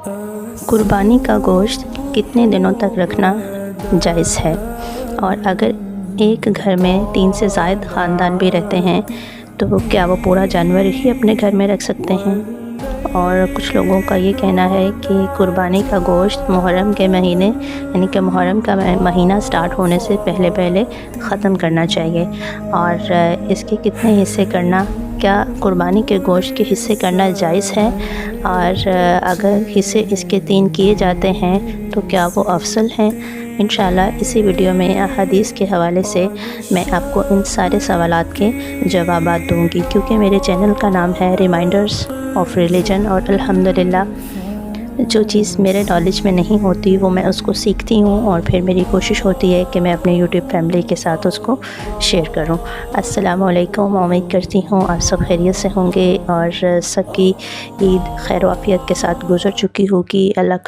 قربانی کا گوشت کتنے دنوں تک رکھنا جائز ہے، اور اگر ایک گھر میں 3 سے زائد خاندان بھی رہتے ہیں تو کیا وہ پورا جانور ہی اپنے گھر میں رکھ سکتے ہیں؟ اور کچھ لوگوں کا یہ کہنا ہے کہ قربانی کا گوشت محرم کے مہینے یعنی کہ محرم کا مہینہ سٹارٹ ہونے سے پہلے ختم کرنا چاہیے، اور اس کے کتنے حصے کرنا، کیا قربانی کے گوشت کے حصے کرنا جائز ہے، اور اگر حصے اس کے 3 کیے جاتے ہیں تو کیا وہ افضل ہیں؟ انشاءاللہ اسی ویڈیو میں احادیث کے حوالے سے میں آپ کو ان سارے سوالات کے جوابات دوں گی، کیونکہ میرے چینل کا نام ہے ریمائنڈرز آف ریلیجن، اور الحمدللہ جو چیز میرے نالج میں نہیں ہوتی وہ میں اس کو سیکھتی ہوں، اور پھر میری کوشش ہوتی ہے کہ میں اپنے یوٹیوب فیملی کے ساتھ اس کو شیئر کروں۔ السلام علیکم، امید کرتی ہوں آپ سب خیریت سے ہوں گے اور سب کی عید خیر و عافیت کے ساتھ گزر چکی ہوگی۔ اللہ